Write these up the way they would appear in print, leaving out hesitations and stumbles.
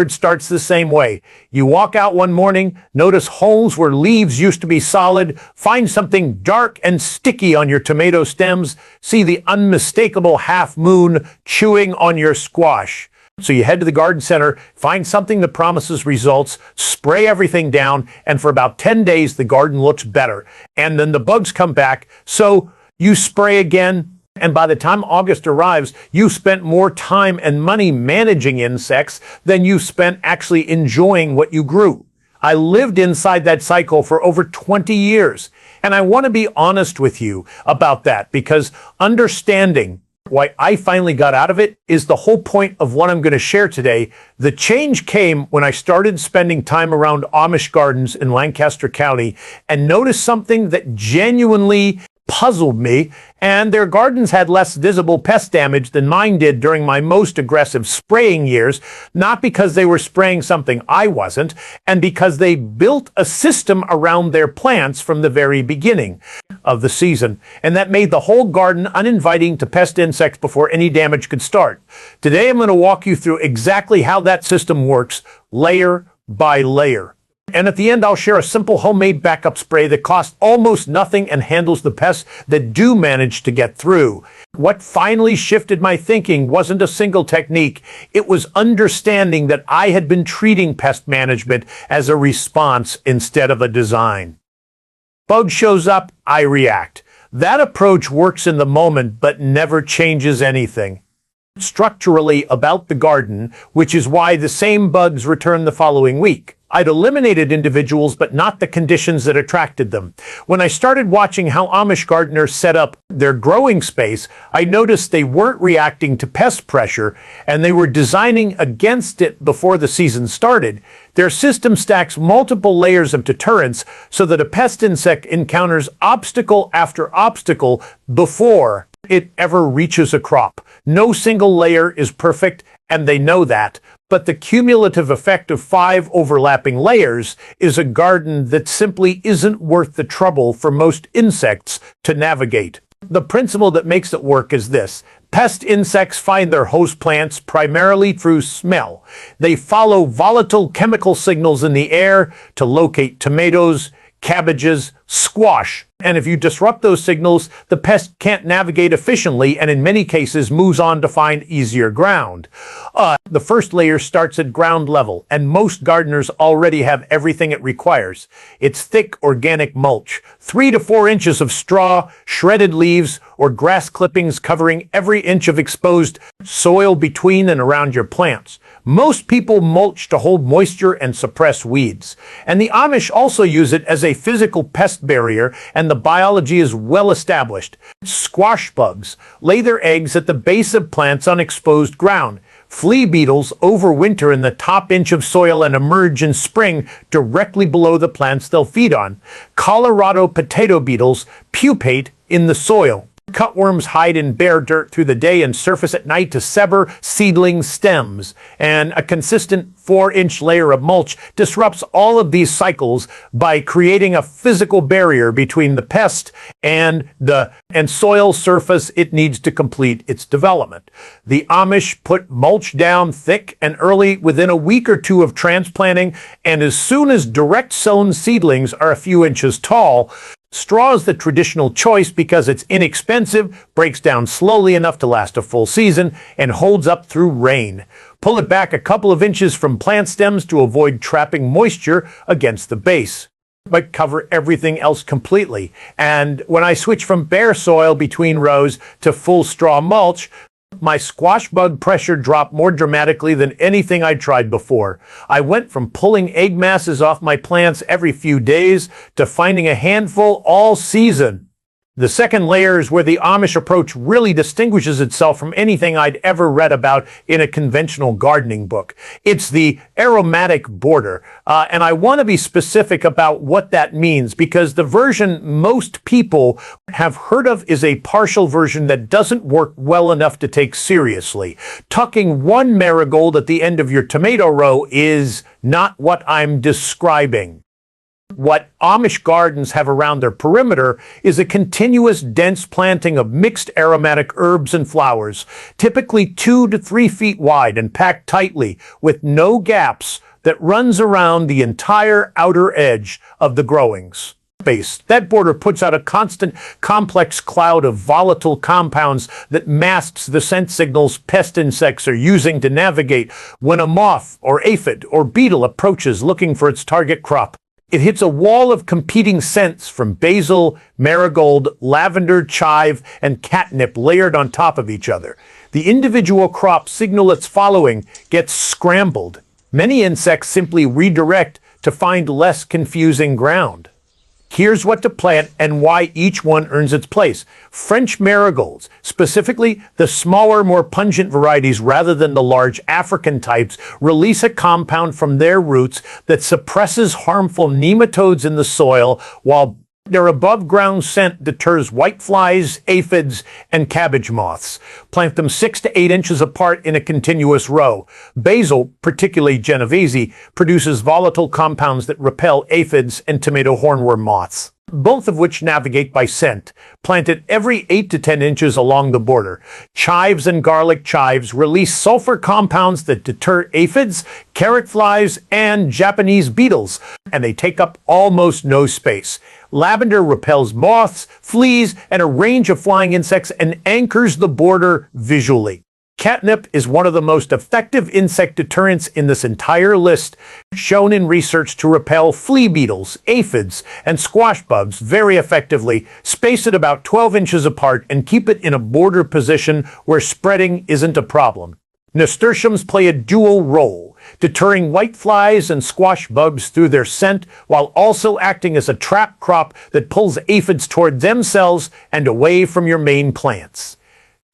It starts the same way. You walk out one morning, notice holes where leaves used to be solid, find something dark and sticky on your tomato stems, see the unmistakable half moon chewing on your squash. So you head to the garden center, find something that promises results, spray everything down, and for about 10 days the garden looks better. And then the bugs come back, so you spray again. And by the time August arrives, you've spent more time and money managing insects than you spent actually enjoying what you grew. I lived inside that cycle for over 20 years. And I want to be honest with you about that, because understanding why I finally got out of it is the whole point of what I'm going to share today. The change came when I started spending time around Amish gardens in Lancaster County and noticed something that genuinely puzzled me, and their gardens had less visible pest damage than mine did during my most aggressive spraying years, not because they were spraying something I wasn't, and because they built a system around their plants from the very beginning of the season, and that made the whole garden uninviting to pest insects before any damage could start. Today I'm going to walk you through exactly how that system works, layer by layer. And at the end, I'll share a simple homemade backup spray that costs almost nothing and handles the pests that do manage to get through. What finally shifted my thinking wasn't a single technique. It was understanding that I had been treating pest management as a response instead of a design. Bug shows up, I react. That approach works in the moment, but never changes anything structurally about the garden, which is why the same bugs return the following week. I'd eliminated individuals, but not the conditions that attracted them. When I started watching how Amish gardeners set up their growing space, I noticed they weren't reacting to pest pressure, and they were designing against it before the season started. Their system stacks multiple layers of deterrents so that a pest insect encounters obstacle after obstacle before it ever reaches a crop. No single layer is perfect, and they know that. But the cumulative effect of 5 overlapping layers is a garden that simply isn't worth the trouble for most insects to navigate. The principle that makes it work is this. Pest insects find their host plants primarily through smell. They follow volatile chemical signals in the air to locate tomatoes, cabbages, squash. And if you disrupt those signals, the pest can't navigate efficiently and in many cases moves on to find easier ground. The first layer starts at ground level, and most gardeners already have everything it requires. It's thick organic mulch, 3 to 4 inches of straw, shredded leaves, or grass clippings covering every inch of exposed soil between and around your plants. Most people mulch to hold moisture and suppress weeds. And the Amish also use it as a physical pest barrier, and the biology is well established. Squash bugs lay their eggs at the base of plants on exposed ground. Flea beetles overwinter in the top inch of soil and emerge in spring directly below the plants they'll feed on. Colorado potato beetles pupate in the soil. Cutworms hide in bare dirt through the day and surface at night to sever seedling stems. And a consistent 4-inch layer of mulch disrupts all of these cycles by creating a physical barrier between the pest and the soil surface it needs to complete its development. The Amish put mulch down thick and early within a week or two of transplanting, and as soon as direct sown seedlings are a few inches tall, straw is the traditional choice because it's inexpensive, breaks down slowly enough to last a full season, and holds up through rain. Pull it back a couple of inches from plant stems to avoid trapping moisture against the base, but cover everything else completely. And when I switch from bare soil between rows to full straw mulch, my squash bug pressure dropped more dramatically than anything I'd tried before. I went from pulling egg masses off my plants every few days to finding a handful all season. The second layer is where the Amish approach really distinguishes itself from anything I'd ever read about in a conventional gardening book. It's the aromatic border, and I want to be specific about what that means because the version most people have heard of is a partial version that doesn't work well enough to take seriously. Tucking one marigold at the end of your tomato row is not what I'm describing. What Amish gardens have around their perimeter is a continuous dense planting of mixed aromatic herbs and flowers, typically 2 to 3 feet wide and packed tightly with no gaps, that runs around the entire outer edge of the growings space. That border puts out a constant, complex cloud of volatile compounds that masks the scent signals pest insects are using to navigate when a moth or aphid or beetle approaches looking for its target crop. It hits a wall of competing scents from basil, marigold, lavender, chive, and catnip layered on top of each other. The individual crop signal it's following gets scrambled. Many insects simply redirect to find less confusing ground. Here's what to plant and why each one earns its place. French marigolds, specifically the smaller, more pungent varieties rather than the large African types, release a compound from their roots that suppresses harmful nematodes in the soil, while their above-ground scent deters whiteflies, aphids, and cabbage moths. Plant them 6 to 8 inches apart in a continuous row. Basil, particularly Genovese, produces volatile compounds that repel aphids and tomato hornworm moths, both of which navigate by scent. Planted every 8 to 10 inches along the border. Chives and garlic chives release sulfur compounds that deter aphids, carrot flies, and Japanese beetles, and they take up almost no space. Lavender repels moths, fleas, and a range of flying insects and anchors the border visually. Catnip is one of the most effective insect deterrents in this entire list, shown in research to repel flea beetles, aphids, and squash bugs very effectively. Space it about 12 inches apart and keep it in a border position where spreading isn't a problem. Nasturtiums play a dual role, deterring whiteflies and squash bugs through their scent, while also acting as a trap crop that pulls aphids toward themselves and away from your main plants.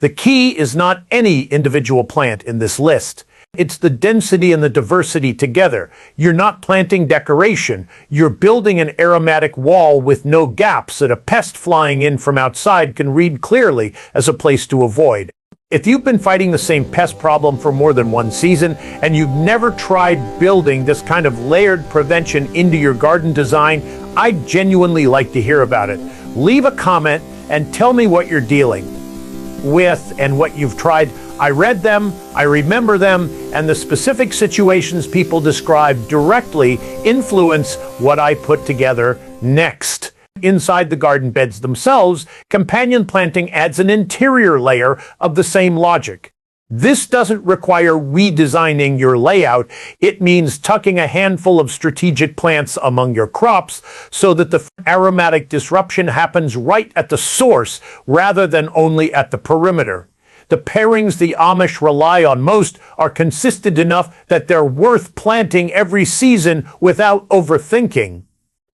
The key is not any individual plant in this list. It's the density and the diversity together. You're not planting decoration. You're building an aromatic wall with no gaps that a pest flying in from outside can read clearly as a place to avoid. If you've been fighting the same pest problem for more than one season and you've never tried building this kind of layered prevention into your garden design, I'd genuinely like to hear about it. Leave a comment and tell me what you're dealing with and what you've tried. I read them, I remember them, and the specific situations people describe directly influence what I put together next. Inside the garden beds themselves, companion planting adds an interior layer of the same logic. This doesn't require redesigning your layout. It means tucking a handful of strategic plants among your crops so that the aromatic disruption happens right at the source rather than only at the perimeter. The pairings the Amish rely on most are consistent enough that they're worth planting every season without overthinking.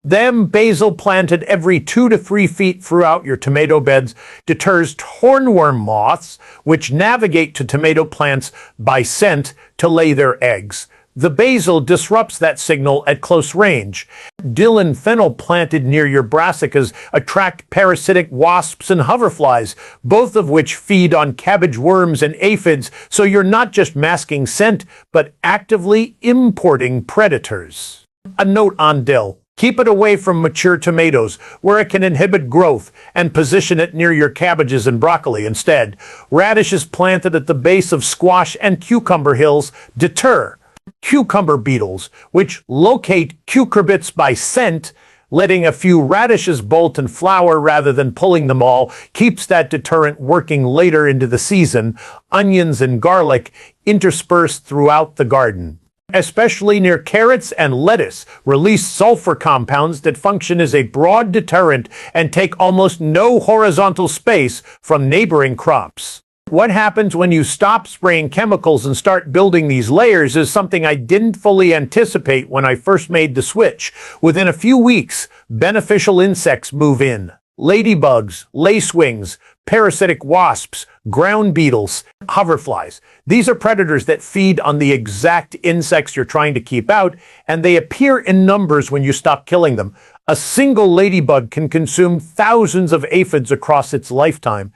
Them basil planted every 2 to 3 feet throughout your tomato beds deters hornworm moths, which navigate to tomato plants by scent to lay their eggs. The basil disrupts that signal at close range. Dill and fennel planted near your brassicas attract parasitic wasps and hoverflies, both of which feed on cabbage worms and aphids, so you're not just masking scent, but actively importing predators. A note on dill. Keep it away from mature tomatoes, where it can inhibit growth, and position it near your cabbages and broccoli instead. Radishes planted at the base of squash and cucumber hills deter cucumber beetles, which locate cucurbits by scent. Letting a few radishes bolt and flower rather than pulling them all keeps that deterrent working later into the season. Onions and garlic interspersed throughout the garden, especially near carrots and lettuce, release sulfur compounds that function as a broad deterrent and take almost no horizontal space from neighboring crops. What happens when you stop spraying chemicals and start building these layers is something I didn't fully anticipate when I first made the switch. Within a few weeks, beneficial insects move in. Ladybugs, lacewings, parasitic wasps, ground beetles, hoverflies. These are predators that feed on the exact insects you're trying to keep out, and they appear in numbers when you stop killing them. A single ladybug can consume thousands of aphids across its lifetime.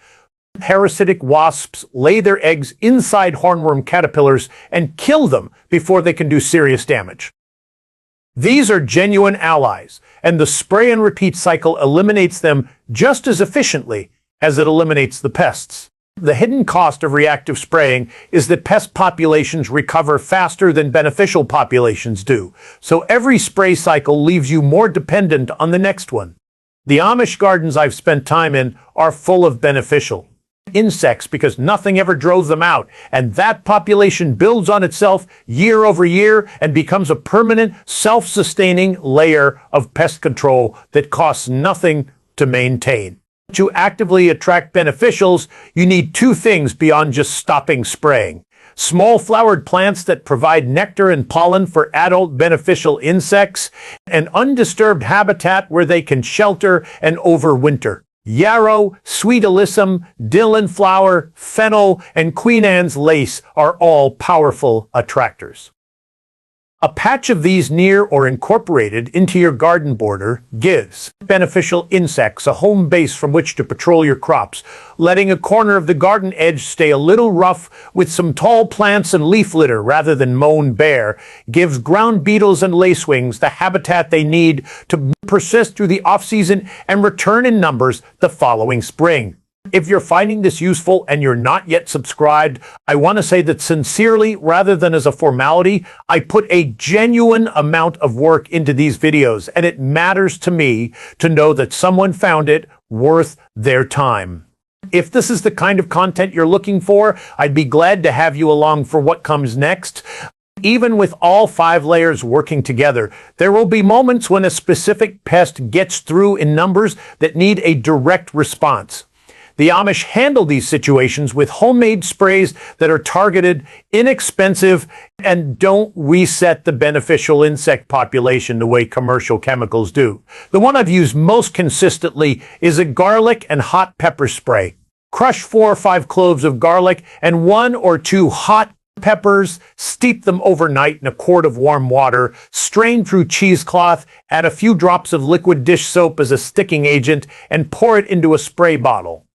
Parasitic wasps lay their eggs inside hornworm caterpillars and kill them before they can do serious damage. These are genuine allies, and the spray and repeat cycle eliminates them just as efficiently as it eliminates the pests. The hidden cost of reactive spraying is that pest populations recover faster than beneficial populations do, so every spray cycle leaves you more dependent on the next one. The Amish gardens I've spent time in are full of beneficial insects because nothing ever drove them out, and that population builds on itself year over year and becomes a permanent, self-sustaining layer of pest control that costs nothing to maintain. To actively attract beneficials, you need two things beyond just stopping spraying. Small flowered plants that provide nectar and pollen for adult beneficial insects, and undisturbed habitat where they can shelter and overwinter. Yarrow, sweet alyssum, Dillon flower, fennel, and Queen Anne's lace are all powerful attractors. A patch of these near or incorporated into your garden border gives beneficial insects a home base from which to patrol your crops. Letting a corner of the garden edge stay a little rough with some tall plants and leaf litter rather than mown bare gives ground beetles and lacewings the habitat they need to persist through the off-season and return in numbers the following spring. If you're finding this useful and you're not yet subscribed, I want to say that sincerely, rather than as a formality, I put a genuine amount of work into these videos, and it matters to me to know that someone found it worth their time. If this is the kind of content you're looking for, I'd be glad to have you along for what comes next. Even with all 5 layers working together, there will be moments when a specific pest gets through in numbers that need a direct response. The Amish handle these situations with homemade sprays that are targeted, inexpensive, and don't reset the beneficial insect population the way commercial chemicals do. The one I've used most consistently is a garlic and hot pepper spray. Crush 4 or 5 cloves of garlic and 1 or 2 hot peppers, steep them overnight in a quart of warm water, strain through cheesecloth, add a few drops of liquid dish soap as a sticking agent, and pour it into a spray bottle.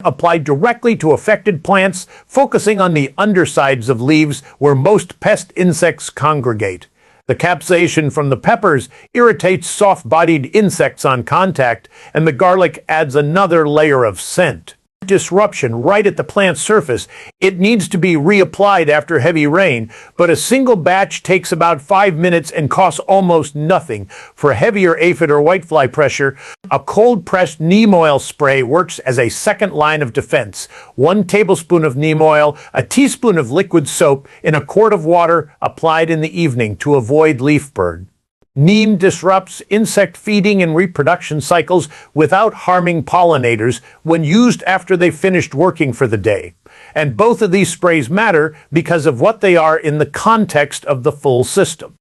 Apply directly to affected plants, focusing on the undersides of leaves where most pest insects congregate. The capsaicin from the peppers irritates soft-bodied insects on contact, and the garlic adds another layer of scent. Disruption right at the plant's surface. It needs to be reapplied after heavy rain, but a single batch takes about 5 minutes and costs almost nothing. For heavier aphid or whitefly pressure, a cold-pressed neem oil spray works as a second line of defense. 1 tablespoon of neem oil, a teaspoon of liquid soap in a quart of water applied in the evening to avoid leaf burn. Neem disrupts insect feeding and reproduction cycles without harming pollinators when used after they've finished working for the day. And both of these sprays matter because of what they are in the context of the full system.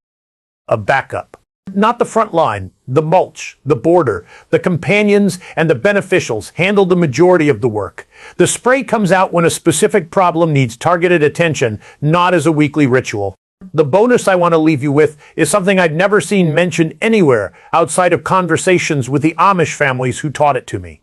A backup. Not the front line, the mulch, the border, the companions, and the beneficials handle the majority of the work. The spray comes out when a specific problem needs targeted attention, not as a weekly ritual. The bonus I want to leave you with is something I'd never seen mentioned anywhere outside of conversations with the Amish families who taught it to me.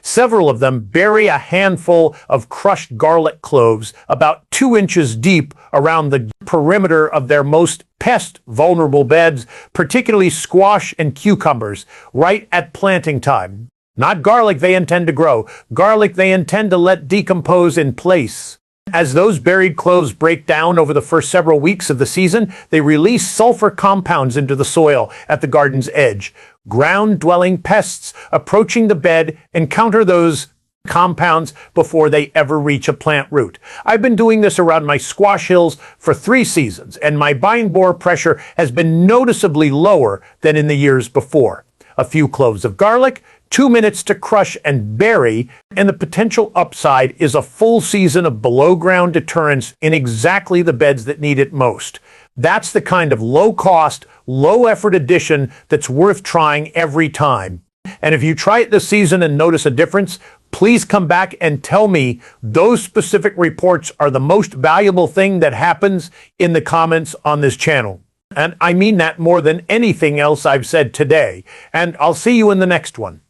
Several of them bury a handful of crushed garlic cloves about 2 inches deep around the perimeter of their most pest-vulnerable beds, particularly squash and cucumbers, right at planting time. Not garlic they intend to grow, garlic they intend to let decompose in place. As those buried cloves break down over the first several weeks of the season, they release sulfur compounds into the soil at the garden's edge. Ground-dwelling pests approaching the bed encounter those compounds before they ever reach a plant root. I've been doing this around my squash hills for 3 seasons, and my vine borer pressure has been noticeably lower than in the years before. A few cloves of garlic, 2 minutes to crush and bury, and the potential upside is a full season of below-ground deterrents in exactly the beds that need it most. That's the kind of low-cost, low-effort addition that's worth trying every time. And if you try it this season and notice a difference, please come back and tell me those specific reports are the most valuable thing that happens in the comments on this channel. And I mean that more than anything else I've said today. And I'll see you in the next one.